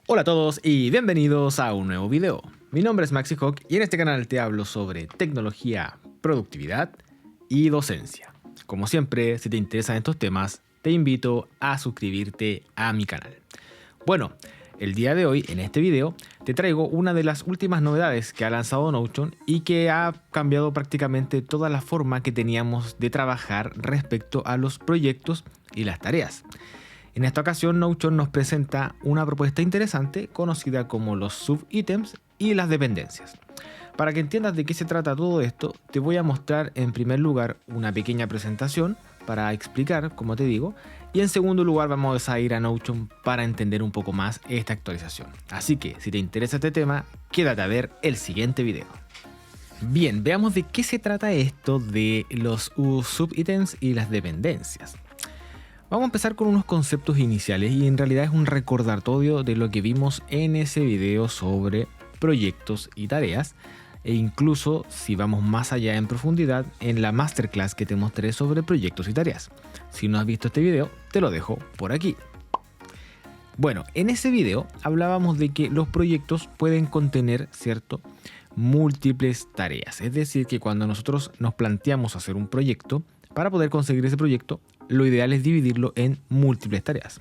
Hola a todos y bienvenidos a un nuevo video. Mi nombre es Maxi Hawk y en este canal te hablo sobre tecnología, productividad y docencia. Como siempre, si te interesan estos temas, te invito a suscribirte a mi canal. Bueno, el día de hoy, en este video, te traigo una de las últimas novedades que ha lanzado Notion y que ha cambiado prácticamente toda la forma que teníamos de trabajar respecto a los proyectos y las tareas. En esta ocasión, Notion nos presenta una propuesta interesante conocida como los subítems y las dependencias. Para que entiendas de qué se trata todo esto, te voy a mostrar en primer lugar una pequeña presentación para explicar, como te digo, y en segundo lugar vamos a ir a Notion para entender un poco más esta actualización. Así que si te interesa este tema, quédate a ver el siguiente video. Bien, veamos de qué se trata esto de los subítems y las dependencias. Vamos a empezar con unos conceptos iniciales y en realidad es un recordatorio de lo que vimos en ese video sobre proyectos y tareas e incluso si vamos más allá en profundidad en la masterclass que te mostré sobre proyectos y tareas. Si no has visto este video, te lo dejo por aquí. Bueno, en ese video hablábamos de que los proyectos pueden contener, ¿cierto?, múltiples tareas. Es decir, que cuando nosotros nos planteamos hacer un proyecto, para poder conseguir ese proyecto, lo ideal es dividirlo en múltiples tareas.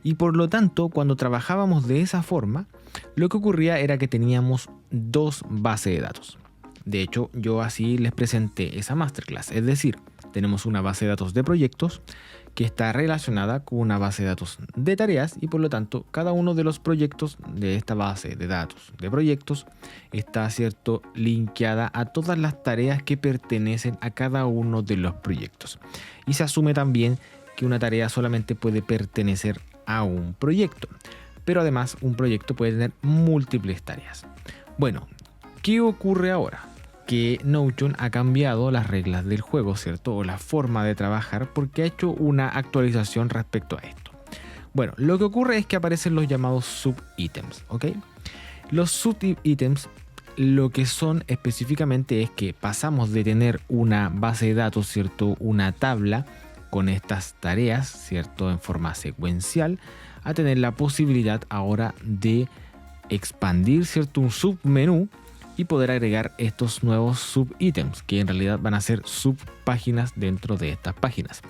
Y por lo tanto, cuando trabajábamos de esa forma, lo que ocurría era que teníamos dos bases de datos. De hecho, yo así les presenté esa masterclass. Es decir, tenemos una base de datos de proyectos que está relacionada con una base de datos de tareas y por lo tanto cada uno de los proyectos de esta base de datos de proyectos está, cierto, linkeada a todas las tareas que pertenecen a cada uno de los proyectos. Y se asume también que una tarea solamente puede pertenecer a un proyecto, pero además un proyecto puede tener múltiples tareas. Bueno, ¿qué ocurre ahora? Que Notion ha cambiado las reglas del juego, ¿cierto? O la forma de trabajar porque ha hecho una actualización respecto a esto. Bueno, lo que ocurre es que aparecen los llamados subítems, ¿ok? Los subítems lo que son específicamente es que pasamos de tener una base de datos, ¿cierto? Una tabla con estas tareas, ¿cierto? En forma secuencial, a tener la posibilidad ahora de expandir, ¿cierto? Un submenú y poder agregar estos nuevos subítems que en realidad van a ser subpáginas dentro de estas páginas.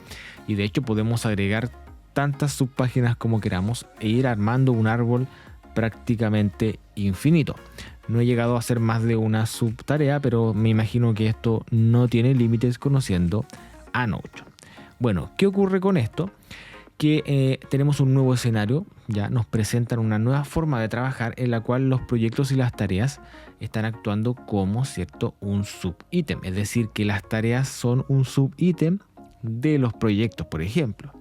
Y de hecho podemos agregar tantas subpáginas como queramos e ir armando un árbol prácticamente infinito. No he llegado a hacer más de una subtarea, pero me imagino que esto no tiene límites conociendo a Notion. Bueno, ¿qué ocurre con esto? Que tenemos un nuevo escenario, ya nos presentan una nueva forma de trabajar en la cual los proyectos y las tareas están actuando como, ¿cierto?, un subítem. Es decir, que las tareas son un subítem de los proyectos, por ejemplo.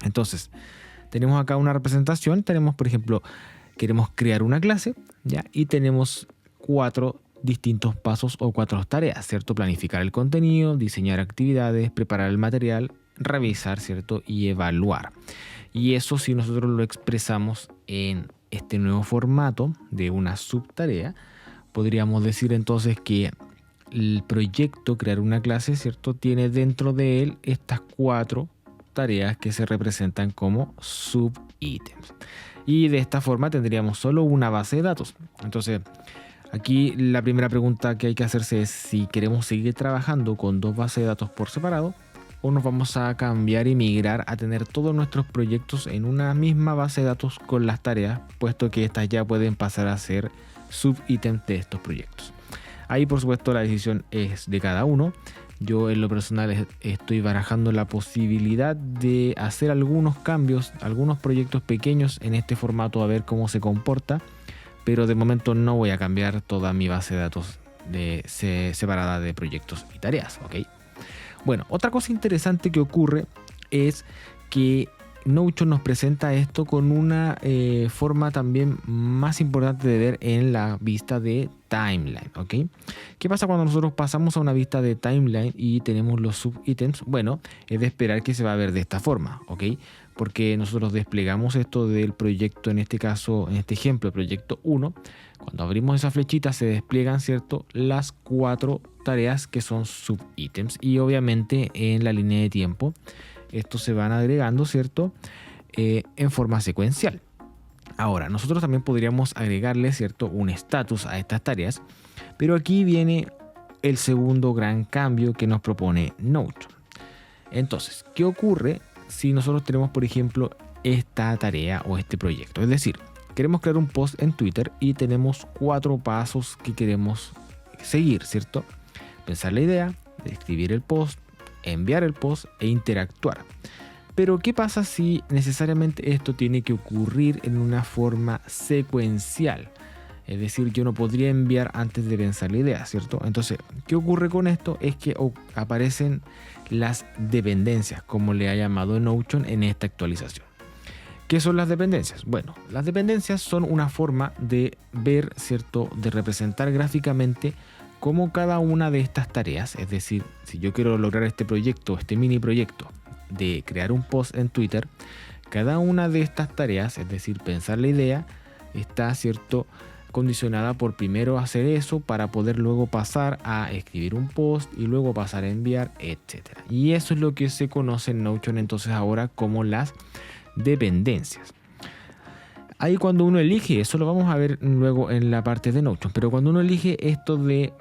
Entonces, tenemos acá una representación, tenemos, por ejemplo, queremos crear una clase, ¿ya? Y tenemos 4 distintos pasos o 4 tareas, ¿cierto? Planificar el contenido, diseñar actividades, preparar el material, revisar, ¿cierto? Y evaluar. Y eso, si nosotros lo expresamos en este nuevo formato de una subtarea, podríamos decir entonces que el proyecto crear una clase, ¿cierto?, tiene dentro de él estas 4 tareas que se representan como subítems. Y de esta forma tendríamos solo una base de datos. Entonces, aquí la primera pregunta que hay que hacerse es si queremos seguir trabajando con 2 bases de datos por separado o nos vamos a cambiar y migrar a tener todos nuestros proyectos en una misma base de datos con las tareas, puesto que estas ya pueden pasar a ser subítems de estos proyectos. Ahí, por supuesto, la decisión es de cada uno. Yo en lo personal estoy barajando la posibilidad de hacer algunos cambios, algunos proyectos pequeños en este formato a ver cómo se comporta, pero de momento no voy a cambiar toda mi base de datos separada de proyectos y tareas, ¿ok? Bueno, otra cosa interesante que ocurre es que Notion nos presenta esto con una forma también más importante de ver en la vista de timeline, ¿ok? ¿Qué pasa cuando nosotros pasamos a una vista de timeline y tenemos los subítems? Bueno, es de esperar que se va a ver de esta forma, ¿ok? Porque nosotros desplegamos esto del proyecto, en este caso, en este ejemplo, proyecto 1. Cuando abrimos esa flechita se despliegan, ¿cierto?, las 4 tareas que son subítems y obviamente en la línea de tiempo estos se van agregando, ¿cierto?, en forma secuencial. Ahora, nosotros también podríamos agregarle, ¿cierto?, un estatus a estas tareas, pero aquí viene el segundo gran cambio que nos propone Notion. Entonces, ¿qué ocurre si nosotros tenemos, por ejemplo, esta tarea o este proyecto? Es decir, queremos crear un post en Twitter y tenemos 4 pasos que queremos seguir, ¿cierto? Pensar la idea, escribir el post, enviar el post e interactuar. Pero ¿qué pasa si necesariamente esto tiene que ocurrir en una forma secuencial? Es decir, yo no podría enviar antes de pensar la idea, ¿cierto? Entonces, ¿qué ocurre con esto? Es que aparecen las dependencias, como le ha llamado Notion en esta actualización. ¿Qué son las dependencias? Bueno, las dependencias son una forma de ver, ¿cierto?, de representar gráficamente cómo cada una de estas tareas, es decir, si yo quiero lograr este proyecto, este mini proyecto de crear un post en Twitter, cada una de estas tareas, es decir, pensar la idea, está, ¿cierto?, condicionada por primero hacer eso para poder luego pasar a escribir un post y luego pasar a enviar, etc. Y eso es lo que se conoce en Notion entonces ahora como las dependencias. Ahí cuando uno elige, eso lo vamos a ver luego en la parte de Notion, pero cuando uno elige esto de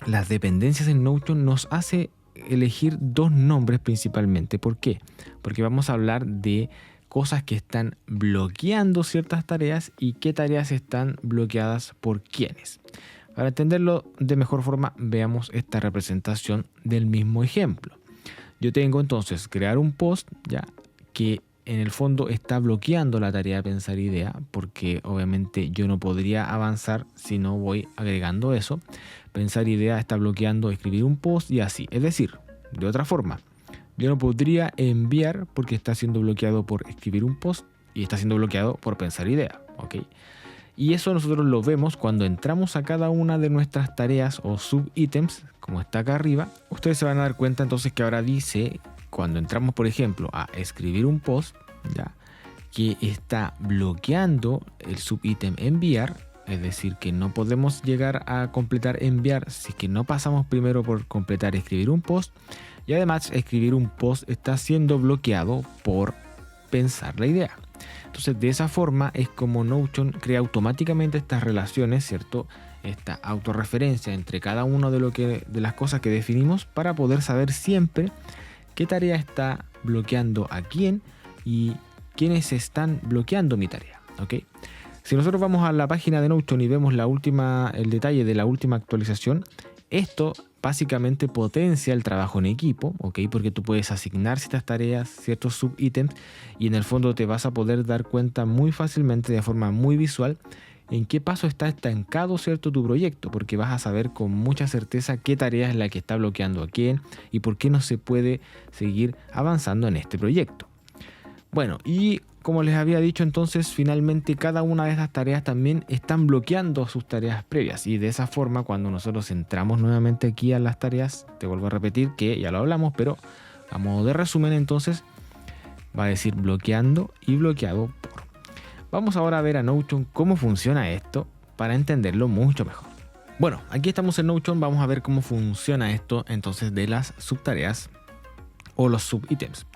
las dependencias en Notion nos hace elegir 2 nombres principalmente. ¿Por qué? Porque vamos a hablar de cosas que están bloqueando ciertas tareas y qué tareas están bloqueadas por quiénes. Para entenderlo de mejor forma, veamos esta representación del mismo ejemplo. Yo tengo entonces crear un post ya que en el fondo está bloqueando la tarea de pensar idea, porque obviamente yo no podría avanzar si no voy agregando eso. Pensar idea está bloqueando escribir un post y así. Es decir, de otra forma, yo no podría enviar porque está siendo bloqueado por escribir un post y está siendo bloqueado por pensar idea, ¿ok? Y eso nosotros lo vemos cuando entramos a cada una de nuestras tareas o subítems, como está acá arriba. Ustedes se van a dar cuenta entonces que ahora dice, cuando entramos por ejemplo a escribir un post, ya, que está bloqueando el subítem enviar, es decir, que no podemos llegar a completar enviar si es que no pasamos primero por completar escribir un post. Y además escribir un post está siendo bloqueado por pensar la idea. Entonces de esa forma es como Notion crea automáticamente estas relaciones, ¿cierto? Esta autorreferencia entre cada uno de las cosas que definimos para poder saber siempre qué tarea está bloqueando a quién y quiénes están bloqueando mi tarea, ¿ok? Si nosotros vamos a la página de Notion y vemos el detalle de la última actualización, esto básicamente potencia el trabajo en equipo, ¿ok? Porque tú puedes asignar ciertas tareas, ciertos subítems y en el fondo te vas a poder dar cuenta muy fácilmente, de forma muy visual, en qué paso está estancado, ¿cierto?, tu proyecto, porque vas a saber con mucha certeza qué tarea es la que está bloqueando a quién y por qué no se puede seguir avanzando en este proyecto. Bueno, y como les había dicho entonces, finalmente cada una de estas tareas también están bloqueando sus tareas previas y de esa forma cuando nosotros entramos nuevamente aquí a las tareas, te vuelvo a repetir que ya lo hablamos, pero a modo de resumen entonces va a decir bloqueando y bloqueado por. Vamos ahora a ver a Notion cómo funciona esto para entenderlo mucho mejor. Bueno, aquí estamos en Notion, vamos a ver cómo funciona esto entonces de las subtareas o los subítems.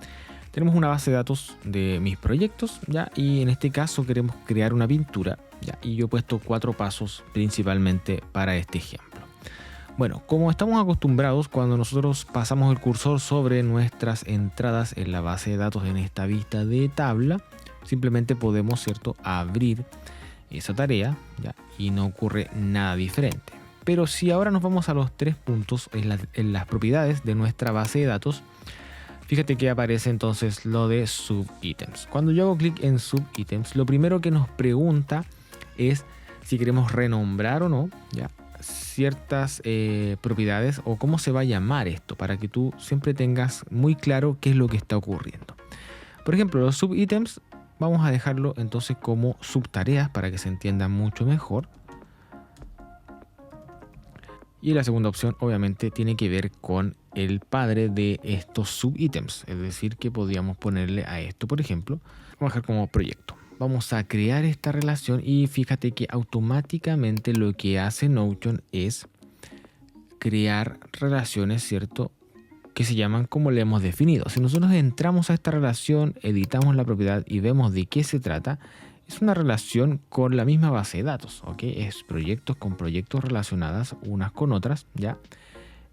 Tenemos una base de datos de mis proyectos, ¿ya? Y en este caso queremos crear una pintura, ¿ya? Y yo he puesto 4 pasos principalmente para este ejemplo. Bueno, como estamos acostumbrados cuando nosotros pasamos el cursor sobre nuestras entradas en la base de datos en esta vista de tabla, simplemente podemos, ¿cierto?, abrir esa tarea, ¿ya? Y no ocurre nada diferente. Pero si ahora nos vamos a los 3 puntos en las propiedades de nuestra base de datos, fíjate que aparece entonces lo de subítems. Cuando yo hago clic en subítems, lo primero que nos pregunta es si queremos renombrar o no, ¿ya?, ciertas propiedades o cómo se va a llamar esto, para que tú siempre tengas muy claro qué es lo que está ocurriendo. Por ejemplo, los subítems vamos a dejarlo entonces como subtareas para que se entienda mucho mejor. Y la segunda opción obviamente tiene que ver con el padre de estos subítems, es decir, que podríamos ponerle a esto, por ejemplo, vamos a dejar como proyecto. Vamos a crear esta relación y fíjate que automáticamente lo que hace Notion es crear relaciones, ¿cierto?, que se llaman como le hemos definido. Si nosotros entramos a esta relación, editamos la propiedad y vemos de qué se trata, es una relación con la misma base de datos, ¿ok? Es proyectos con proyectos relacionadas unas con otras, ¿ya?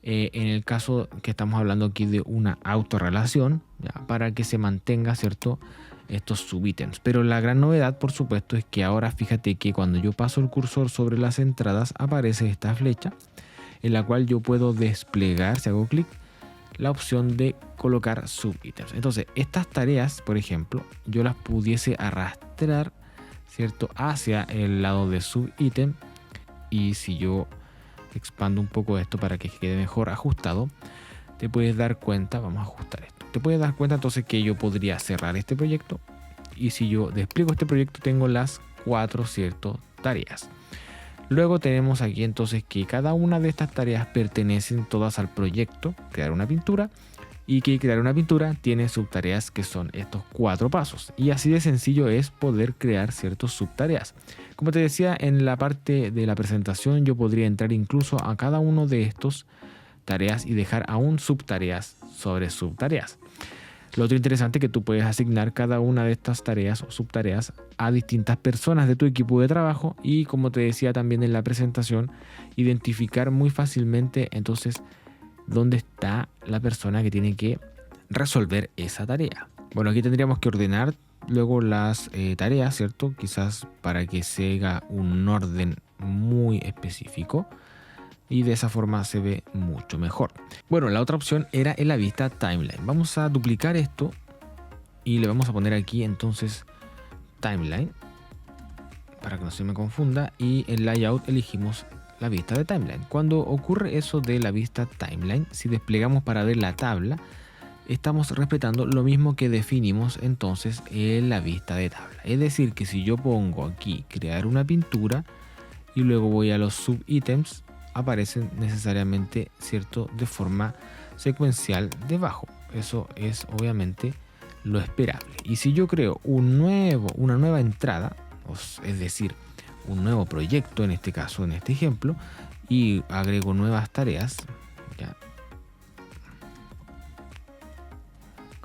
En el caso que estamos hablando aquí de una autorrelación, ¿ya? Para que se mantenga, ¿cierto?, estos subítems. Pero la gran novedad, por supuesto, es que ahora fíjate que cuando yo paso el cursor sobre las entradas aparece esta flecha en la cual yo puedo desplegar, si hago clic, la opción de colocar subítems. Entonces, estas tareas, por ejemplo, yo las pudiese arrastrar, ¿cierto?, hacia el lado de subítem. Y si yo expando un poco esto para que quede mejor ajustado, te puedes dar cuenta, vamos a ajustar esto, te puedes dar cuenta entonces que yo podría cerrar este proyecto y si yo despliego este proyecto tengo las 4, ¿cierto?, tareas. Luego tenemos aquí entonces que cada una de estas tareas pertenecen todas al proyecto crear una pintura y que crear una pintura tiene subtareas que son estos 4 pasos y así de sencillo es poder crear ciertas subtareas. Como te decía en la parte de la presentación, yo podría entrar incluso a cada uno de estos tareas y dejar aún subtareas sobre subtareas. Lo otro interesante es que tú puedes asignar cada una de estas tareas o subtareas a distintas personas de tu equipo de trabajo y, como te decía también en la presentación, identificar muy fácilmente entonces dónde está la persona que tiene que resolver esa tarea. Bueno, aquí tendríamos que ordenar luego las tareas, ¿cierto? Quizás para que se haga un orden muy específico y de esa forma se ve mucho mejor. Bueno, la otra opción era en la vista timeline. Vamos a duplicar esto y le vamos a poner aquí entonces timeline para que no se me confunda y en layout elegimos la vista de timeline. Cuando ocurre eso de la vista timeline, si desplegamos para ver la tabla, estamos respetando lo mismo que definimos entonces en la vista de tabla. Es decir, que si yo pongo aquí crear una pintura y luego voy a los subítems, aparecen necesariamente, ¿cierto?, de forma secuencial debajo. Eso es obviamente lo esperable. Y si yo creo una nueva entrada, es decir, un nuevo proyecto en este caso, en este ejemplo, y agrego nuevas tareas, ¿ya?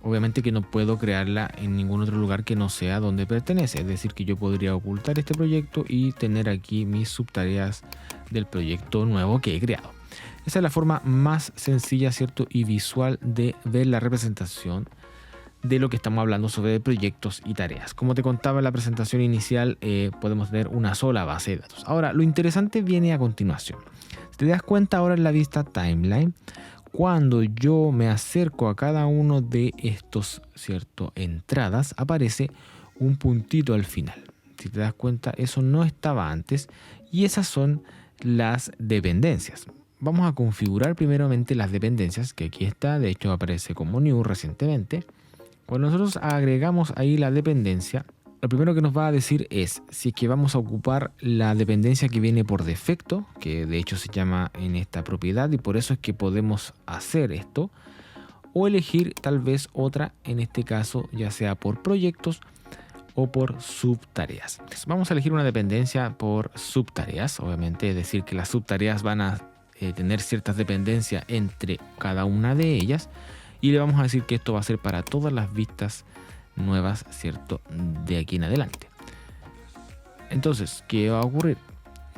Obviamente que no puedo crearla en ningún otro lugar que no sea donde pertenece. Es decir, que yo podría ocultar este proyecto y tener aquí mis subtareas del proyecto nuevo que he creado. Esa es la forma más sencilla, ¿cierto?, y visual de ver la representación de lo que estamos hablando sobre proyectos y tareas. Como te contaba en la presentación inicial, podemos tener una sola base de datos. Ahora, lo interesante viene a continuación. Si te das cuenta ahora en la vista timeline, cuando yo me acerco a cada uno de estos, ¿cierto?, entradas, aparece un puntito al final. Si te das cuenta, eso no estaba antes y esas son las dependencias. Vamos a configurar primeramente las dependencias, que aquí está, de hecho aparece como new recientemente. Cuando nosotros agregamos ahí la dependencia, lo primero que nos va a decir es si es que vamos a ocupar la dependencia que viene por defecto, que de hecho se llama en esta propiedad y por eso es que podemos hacer esto, o elegir tal vez otra, en este caso ya sea por proyectos o por subtareas. Entonces, vamos a elegir una dependencia por subtareas, obviamente, es decir que las subtareas van a tener ciertas dependencias entre cada una de ellas y le vamos a decir que esto va a ser para todas las vistas nuevas, ¿cierto?, de aquí en adelante. Entonces, ¿qué va a ocurrir?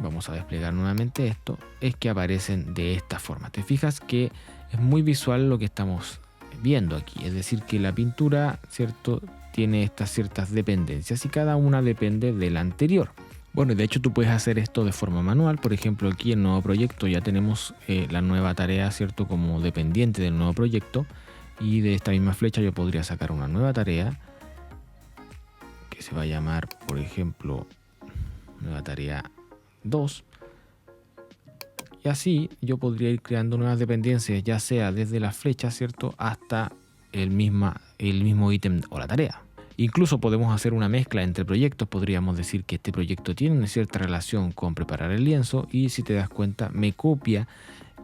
Vamos a desplegar nuevamente esto, es que aparecen de esta forma. Te fijas que es muy visual lo que estamos viendo aquí, es decir que la pintura, ¿cierto?, tiene estas ciertas dependencias y cada una depende de la anterior. Bueno, de hecho tú puedes hacer esto de forma manual. Por ejemplo, aquí en nuevo proyecto ya tenemos la nueva tarea, ¿cierto?, como dependiente del nuevo proyecto. Y de esta misma flecha yo podría sacar una nueva tarea que se va a llamar, por ejemplo, nueva tarea 2. Y así yo podría ir creando nuevas dependencias, ya sea desde la flecha, ¿cierto?, hasta el mismo ítem o la tarea. Incluso podemos hacer una mezcla entre proyectos. Podríamos decir que este proyecto tiene una cierta relación con preparar el lienzo y si te das cuenta me copia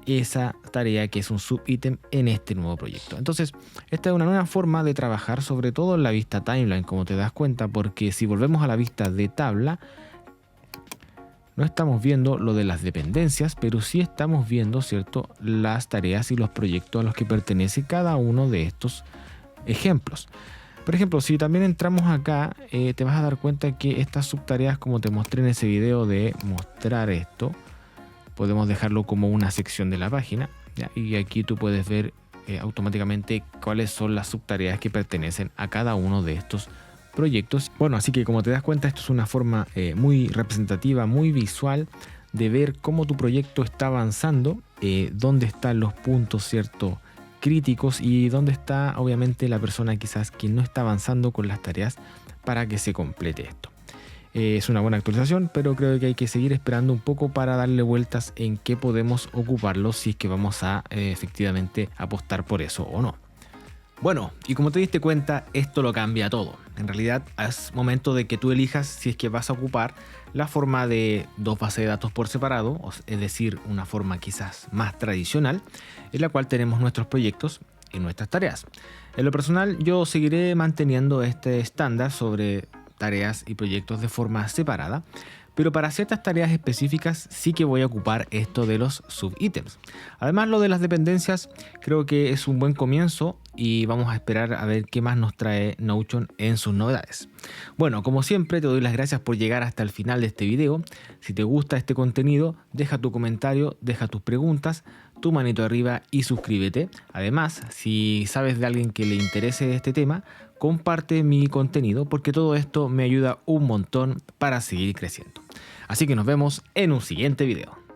esa tarea que es un subítem en este nuevo proyecto. Entonces, esta es una nueva forma de trabajar, sobre todo en la vista timeline, como te das cuenta, porque si volvemos a la vista de tabla, no estamos viendo lo de las dependencias, pero sí estamos viendo, ¿cierto?, las tareas y los proyectos a los que pertenece cada uno de estos ejemplos. Por ejemplo, si también entramos acá, te vas a dar cuenta que estas subtareas, como te mostré en ese video de mostrar esto, podemos dejarlo como una sección de la página, ¿ya? Y aquí tú puedes ver automáticamente cuáles son las subtareas que pertenecen a cada uno de estos proyectos. Bueno, así que como te das cuenta, esto es una forma muy representativa, muy visual de ver cómo tu proyecto está avanzando, dónde están los puntos, ¿cierto?, críticos y dónde está obviamente la persona quizás que no está avanzando con las tareas para que se complete esto. Es una buena actualización, pero creo que hay que seguir esperando un poco para darle vueltas en qué podemos ocuparlo, si es que vamos a efectivamente apostar por eso o no. Bueno, y como te diste cuenta, esto lo cambia todo. En realidad es momento de que tú elijas si es que vas a ocupar la forma de dos bases de datos por separado, es decir, una forma quizás más tradicional, en la cual tenemos nuestros proyectos y nuestras tareas. En lo personal, yo seguiré manteniendo este estándar sobre tareas y proyectos de forma separada, pero para ciertas tareas específicas sí que voy a ocupar esto de los subítems. Además, lo de las dependencias creo que es un buen comienzo y vamos a esperar a ver qué más nos trae Notion en sus novedades. Bueno, como siempre te doy las gracias por llegar hasta el final de este video. Si te gusta este contenido, deja tu comentario, deja tus preguntas, tu manito arriba y suscríbete. Además, si sabes de alguien que le interese este tema, comparte mi contenido porque todo esto me ayuda un montón para seguir creciendo. Así que nos vemos en un siguiente video.